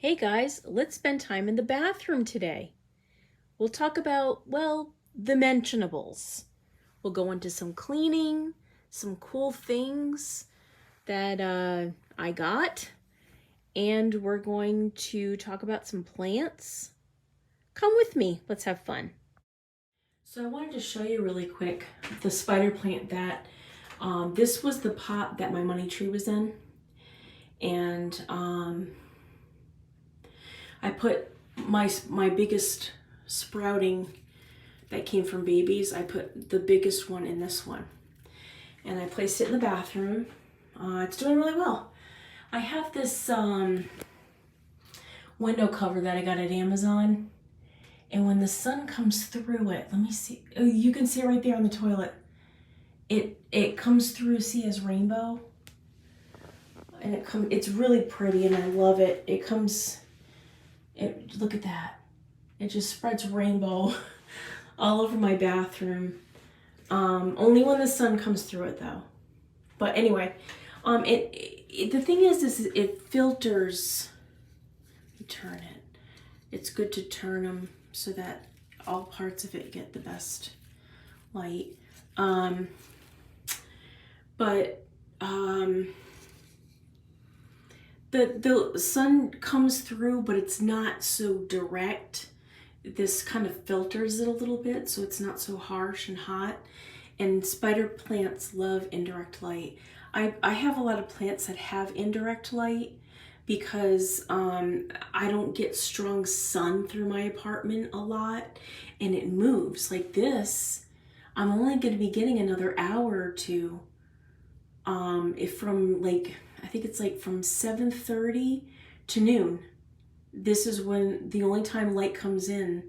Hey guys, let's spend time in the bathroom today. We'll talk about, well, the mentionables. We'll go into some cleaning, some cool things that I got, and we're going to talk about some plants. Come with me, let's have fun. So I wanted to show you really quick the spider plant that, this was the pot that my money tree was in. And I put my biggest sprouting that came from babies, I put the biggest one in this one. And I placed it in the bathroom. It's doing really well. I have this window cover that I got at Amazon. And when the sun comes through it, let me see. Oh, you can see it right there on the toilet. It comes through, see, as rainbow. And it's really pretty and I love it. Look at that. It just spreads rainbow all over my bathroom. Only when the sun comes through it though. But anyway, the thing is it filters. Let me turn it. It's good to turn them so that all parts of it get the best light. The sun comes through, but it's not so direct. This kind of filters it a little bit, so it's not so harsh and hot. And spider plants love indirect light. I have a lot of plants that have indirect light because I don't get strong sun through my apartment a lot, and it moves. Like this, I'm only going to be getting another hour or two. If from I think it's like from 7:30 to noon. This is when the only time light comes in,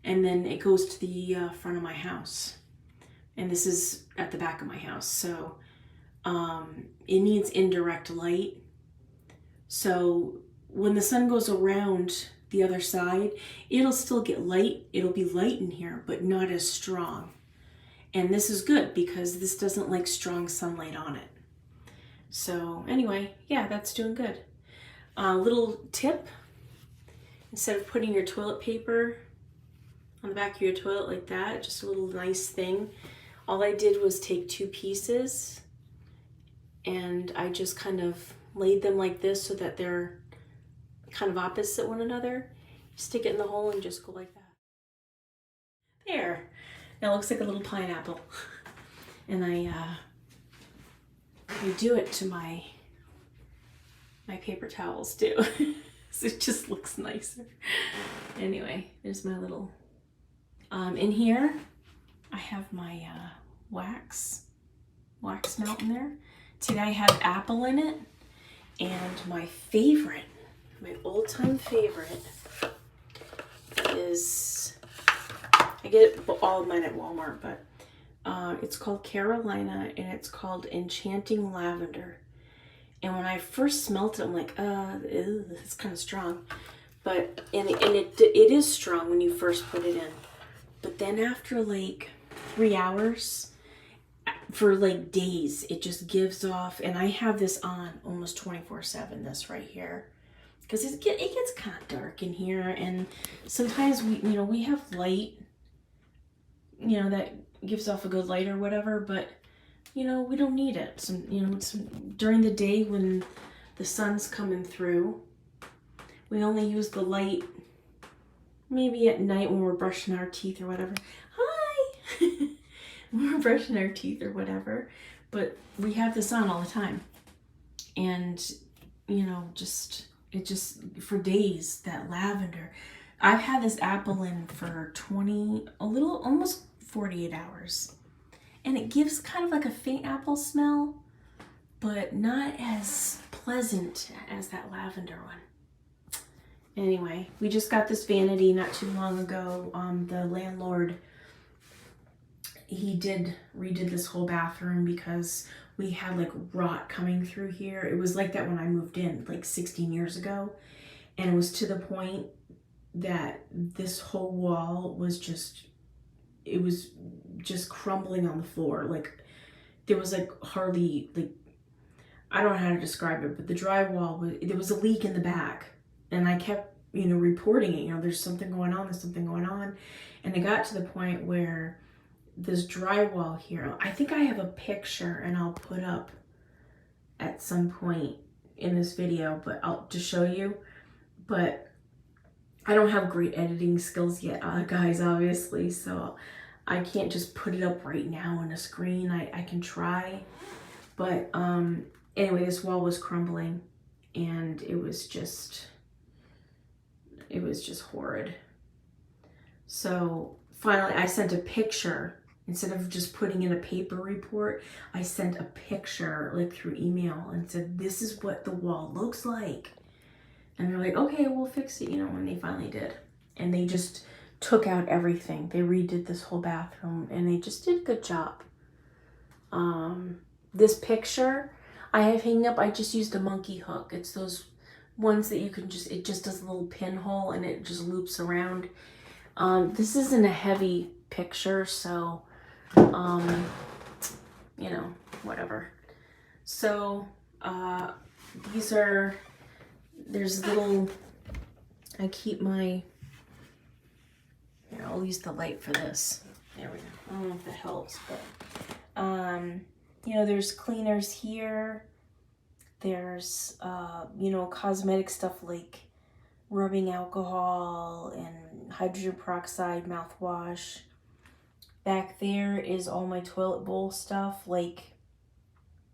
and then it goes to the front of my house. And this is at the back of my house. So it needs indirect light. So when the sun goes around the other side, it'll still get light. It'll be light in here, but not as strong. And this is good because this doesn't like strong sunlight on it. So anyway, yeah, that's doing good. Little tip, instead of putting your toilet paper on the back of your toilet like that, just a little nice thing, all I did was take two pieces and I just kind of laid them like this so that they're kind of opposite one another. Stick it in the hole and just go like that. There. Now it looks like a little pineapple. And I do it to my paper towels too. So it just looks nicer. Anyway, there's my little, in here, I have my wax melt in there. Today I have apple in it, and my favorite, my old-time favorite is, I get all of mine at Walmart, but it's called Carolina, and it's called Enchanting Lavender. And when I first smelt it, I'm like, ew, it's kind of strong. But, and it is strong when you first put it in. But then after like 3 hours, for like days, it just gives off. And I have this on almost 24/7, this right here. Because it gets kind of dark in here. And sometimes we have light, that gives off a good light or whatever. But we don't need it. During the day when the sun's coming through, we only use the light maybe at night when we're brushing our teeth or whatever. Hi! When we're brushing our teeth or whatever. But we have this on all the time. And, it just, for days, that lavender. I've had this apple in for almost 48 hours. And it gives kind of like a faint apple smell, but not as pleasant as that lavender one. Anyway, we just got this vanity not too long ago. The landlord, he redid this whole bathroom because we had like rot coming through here. It was like that when I moved in like 16 years ago. And it was to the point that this whole wall was just crumbling on the floor. Like there was like hardly, like, I don't know how to describe it, but the drywall there was a leak in the back, and I kept, you know, reporting it, you know, there's something going on, there's something going on. And it got to the point where this drywall here, I think I have a picture and I'll put up at some point in this video, but I'll just show you. But I don't have great editing skills yet, guys, obviously, so I can't just put it up right now on a screen. I can try, but anyway, this wall was crumbling, and it was just horrid. So finally, I sent a picture. Instead of just putting in a paper report, I sent a picture like through email and said, this is what the wall looks like. And they're like, okay, we'll fix it, you know, when they finally did. And they just took out everything. They redid this whole bathroom, and they just did a good job. This picture I have hanging up, I just used a monkey hook. It's those ones that you can just, it just does a little pinhole and it just loops around. This isn't a heavy picture, so, you know, whatever. So, these are, there's little, I keep my, here, I'll use the light for this. There we go. I don't know if that helps, but, you know, there's cleaners here. There's, you know, cosmetic stuff like rubbing alcohol and hydrogen peroxide mouthwash. Back there is all my toilet bowl stuff. Like,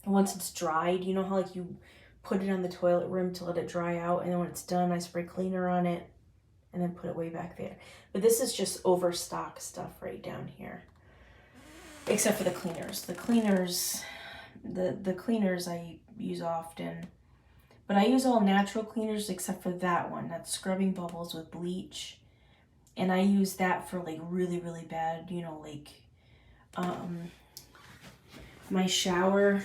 once it's dried, you know how like you put it on the toilet rim to let it dry out, and then when it's done, I spray cleaner on it and then put it way back there. But this is just overstock stuff right down here. Except for the cleaners. The cleaners, the cleaners I use often. But I use all natural cleaners except for that one. That's Scrubbing Bubbles with bleach. And I use that for like really, really bad, you know, like my shower.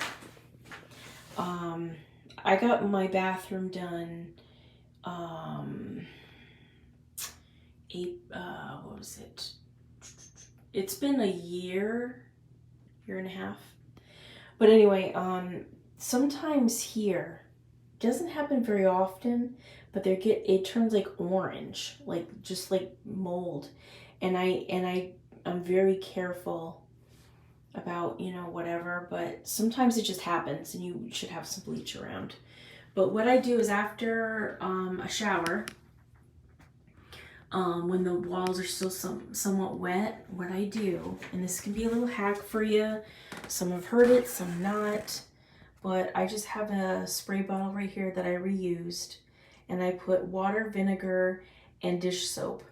I got my bathroom done what was it? It's been a year and a half. But anyway, sometimes here, doesn't happen very often, but it turns like orange, like just like mold. And I'm very careful about, you know, whatever, but sometimes it just happens and you should have some bleach around. But what I do is after a shower, when the walls are still somewhat wet, what I do, and this can be a little hack for you, some have heard it, some not, but I just have a spray bottle right here that I reused, and I put water, vinegar, and dish soap.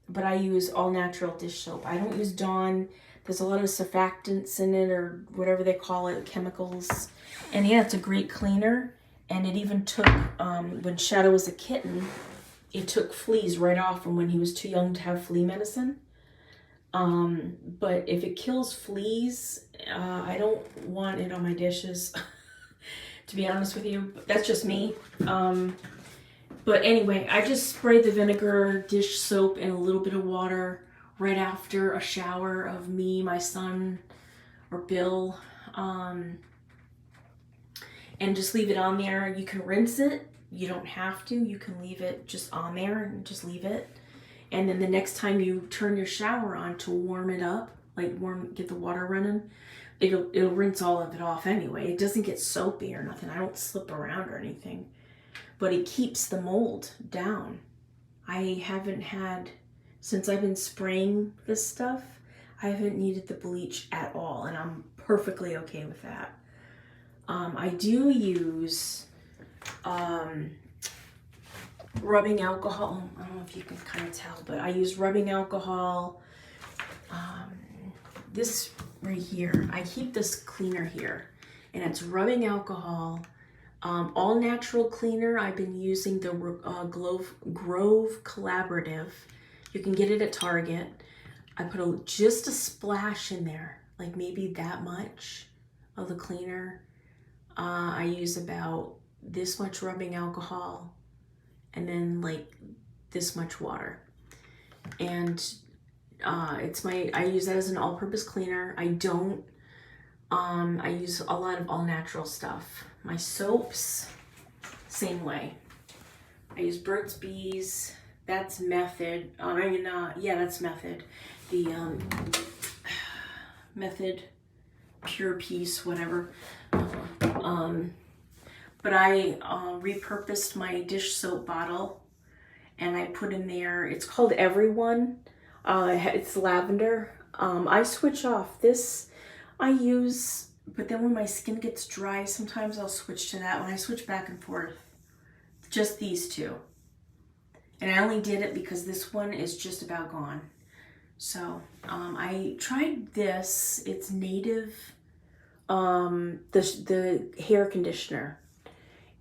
But I use all natural dish soap. I don't use Dawn. There's a lot of surfactants in it, or whatever they call it, chemicals. And yeah, it's a great cleaner. And it even took, when Shadow was a kitten, it took fleas right off from when he was too young to have flea medicine. But if it kills fleas, I don't want it on my dishes, to be honest with you. That's just me. But anyway, I just spray the vinegar, dish soap, and a little bit of water right after a shower of me, my son, or Bill. And just leave it on there. You can rinse it. You don't have to. You can leave it just on there and just leave it. And then the next time you turn your shower on to warm it up, like get the water running, it'll rinse all of it off anyway. It doesn't get soapy or nothing. I don't slip around or anything. But it keeps the mold down. I haven't had, since I've been spraying this stuff, I haven't needed the bleach at all, and I'm perfectly okay with that. I do use rubbing alcohol. I don't know if you can kind of tell, but I use rubbing alcohol. This right here, I keep this cleaner here, and it's rubbing alcohol. All natural cleaner. I've been using the Grove Collaborative. You can get it at Target. I put just a splash in there, like maybe that much of the cleaner. I use about this much rubbing alcohol and then like this much water. And I use that as an all-purpose cleaner. I use a lot of all natural stuff. My soaps, same way. I use Burt's Bees. That's Method. Yeah, that's Method. The Method Pure Peace, whatever. But I repurposed my dish soap bottle, and I put in there, it's called Everyone. It's lavender. I switch off this. I use, but then when my skin gets dry, sometimes I'll switch to that one. I switch back and forth. Just these two. And I only did it because this one is just about gone. So I tried this. It's Native, the hair conditioner.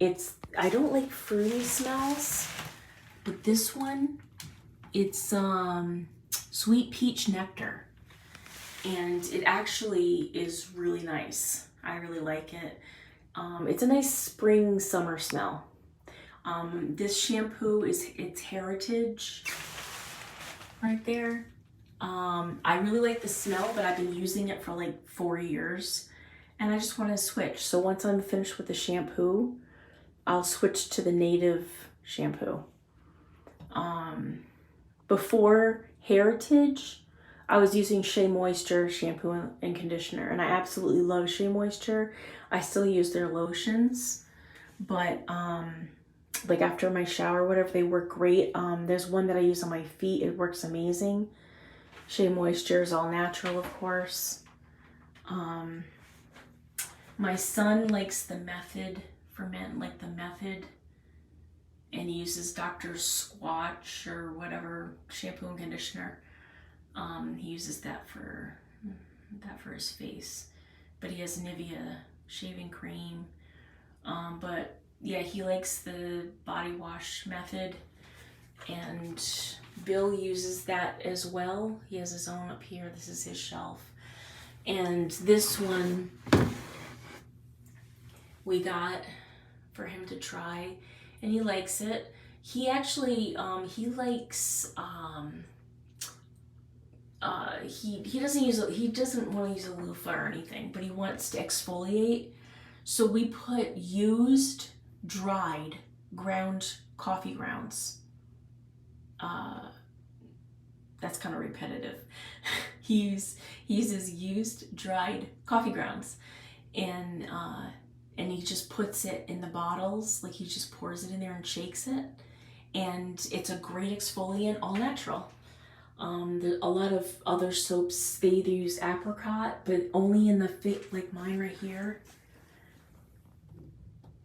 I don't like fruity smells, but this one, it's sweet peach nectar, and it actually is really nice. I really like it. It's a nice spring summer smell. This shampoo it's Heritage right there. I really like the smell, but I've been using it for like 4 years, and I just want to switch. So once I'm finished with the shampoo, I'll switch to the Native shampoo. Before Heritage, I was using Shea Moisture shampoo and conditioner, and I absolutely love Shea Moisture. I still use their lotions, but like after my shower, whatever, they work great. There's one that I use on my feet. It works amazing. Shea Moisture is all natural, of course. My son likes the Method for men, like the Method, and he uses Dr. Squatch or whatever shampoo and conditioner. He uses that for his face, but he has Nivea shaving cream. But yeah, he likes the body wash Method, and Bill uses that as well. He has his own up here. This is his shelf. And this one we got for him to try, and he likes it. He actually he likes he doesn't want to use a loofah or anything, but he wants to exfoliate. So we put used dried ground coffee grounds. That's kind of repetitive. He uses used dried coffee grounds, and he just puts it in the bottles, like he just pours it in there and shakes it, and it's a great exfoliant, all natural. A lot of other soaps, they either use apricot, but only in the like mine right here,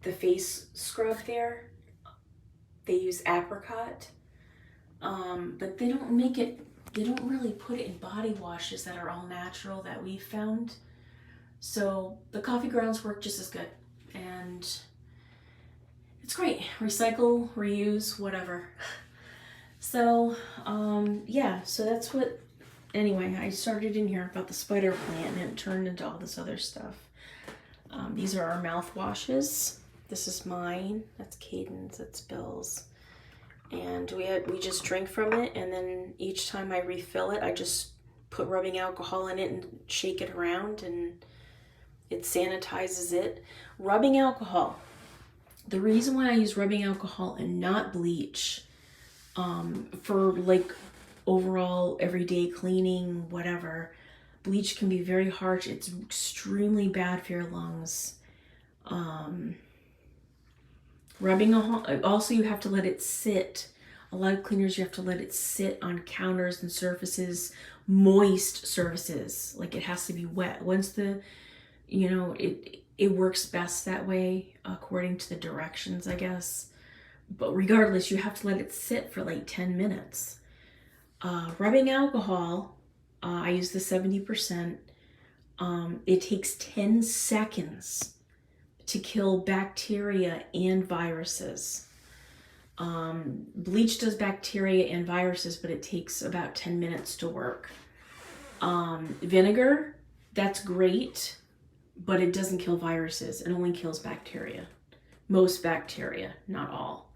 the face scrub there, they use apricot, but they don't really put it in body washes that are all natural that we've found. So the coffee grounds work just as good, and it's great. Recycle, reuse, whatever. So yeah, so that's what, anyway, I started in here about the spider plant, and it turned into all this other stuff. These are our mouthwashes. This is mine, that's Caden's, that's Bill's. And we just drink from it, and then each time I refill it, I just put rubbing alcohol in it and shake it around, and it sanitizes it. Rubbing alcohol. The reason why I use rubbing alcohol and not bleach, for like overall everyday cleaning, whatever, bleach can be very harsh. It's extremely bad for your lungs. Rubbing also, you have to let it sit. A lot of cleaners, you have to let it sit on counters and surfaces, moist surfaces. Like it has to be wet. Once it works best that way according to the directions, I guess. But regardless, you have to let it sit for like 10 minutes. Rubbing alcohol, I use the 70%. It takes 10 seconds to kill bacteria and viruses. Bleach does bacteria and viruses, but it takes about 10 minutes to work. Vinegar, that's great, but it doesn't kill viruses. It only kills bacteria. Most bacteria, not all.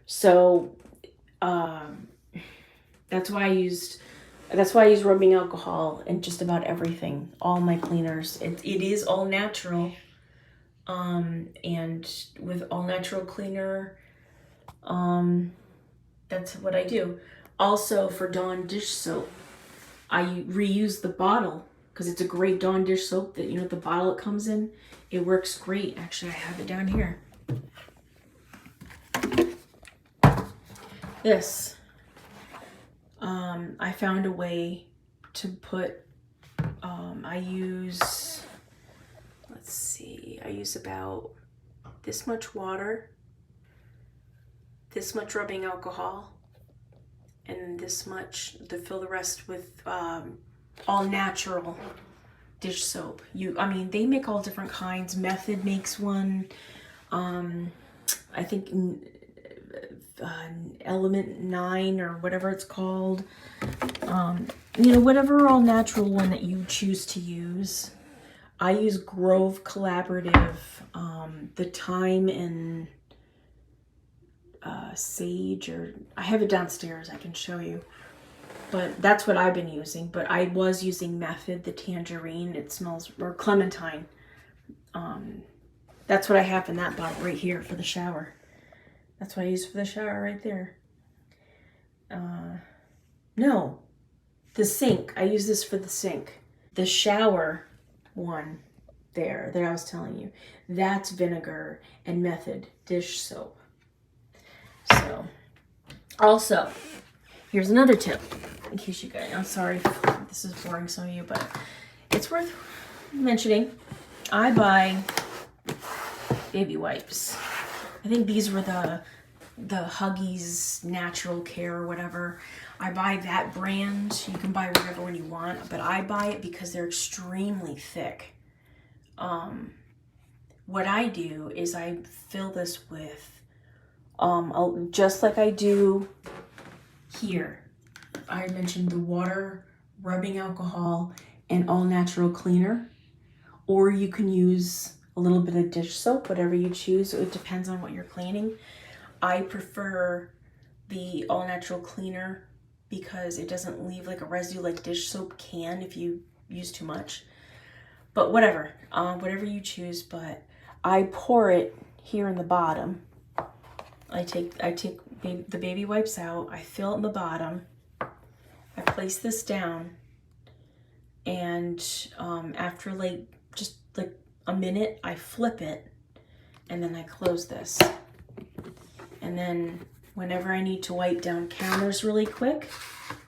So that's why I use rubbing alcohol in just about everything. All my cleaners. It is all natural. And with all natural cleaner, That's what I do. Also for Dawn dish soap, I reuse the bottle because it's a great Dawn dish soap that, you know, the bottle it comes in. It works great. Actually, I have it down here. This. I found a way to put, I use, let's see, I use about this much water, this much rubbing alcohol, and this much to fill the rest with all natural dish soap. I mean, they make all different kinds. Method makes one. I think Element 9 or whatever it's called. You know, whatever all natural one that you choose to use. I use Grove Collaborative, the thyme and sage, or I have it downstairs, I can show you. But that's what I've been using. But I was using Method, the tangerine. It smells, or clementine. That's what I have in that bottle right here for the shower. That's what I use for the shower right there. No, the sink. I use this for the sink. The shower one there that I was telling you, that's vinegar and Method dish soap. So, also, here's another tip in case you guys, I'm sorry if this is boring some of you, but it's worth mentioning. I buy baby wipes. I think these were the Huggies Natural Care or whatever. I buy that brand. You can buy whatever one you want, but I buy it because they're extremely thick. What I do is I fill this with, just like I do here. I mentioned the water, rubbing alcohol, and all natural cleaner. Or you can use a little bit of dish soap, whatever you choose. It depends on what you're cleaning. I prefer the all natural cleaner because it doesn't leave like a residue like dish soap can if you use too much. But whatever, whatever you choose. But I pour it here in the bottom. I take the baby wipes out. I fill it in the bottom. I place this down, and after just like a minute, I flip it, and then I close this. And then whenever I need to wipe down counters really quick,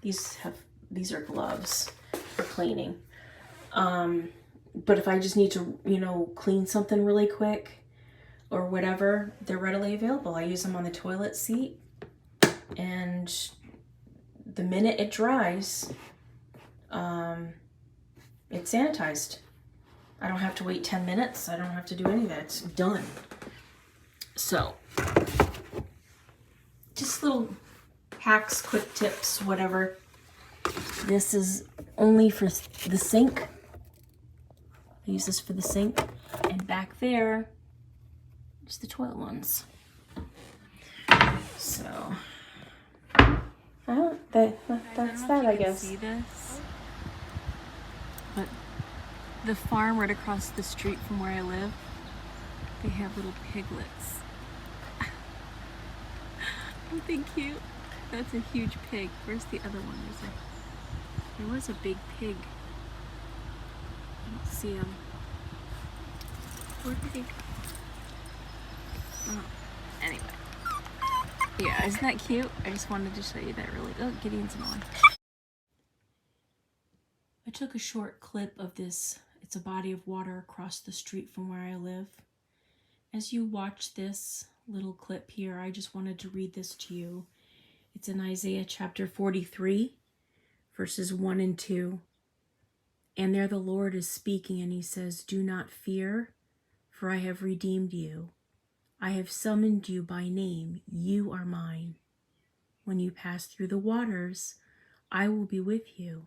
these are gloves for cleaning. But if I just need to, you know, clean something really quick or whatever, they're readily available. I use them on the toilet seat, and the minute it dries, it's sanitized. I don't have to wait 10 minutes. I don't have to do any of that. It's done. So, just little hacks, quick tips, whatever. This is only for the sink. I use this for the sink. And back there, just the toilet ones. So, that's that, I guess. See this? But the farm right across the street from where I live, they have little piglets. Aren't they cute? That's a huge pig. Where's the other one? There was a big pig. I don't see him. Where did he go? Oh, anyway. Yeah, isn't that cute? I just wanted to show you that really. Oh, Gideon's on. I took a short clip of this. It's a body of water across the street from where I live. As you watch this little clip here, I just wanted to read this to you. It's in Isaiah chapter 43, verses 1 and 2. And there the Lord is speaking, and he says, "Do not fear, for I have redeemed you. I have summoned you by name. You are mine. When you pass through the waters, I will be with you.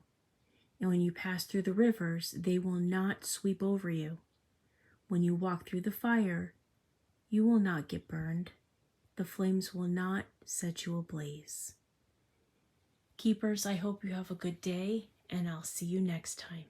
And when you pass through the rivers, they will not sweep over you. When you walk through the fire, you will not get burned. The flames will not set you ablaze." Keepers, I hope you have a good day, and I'll see you next time.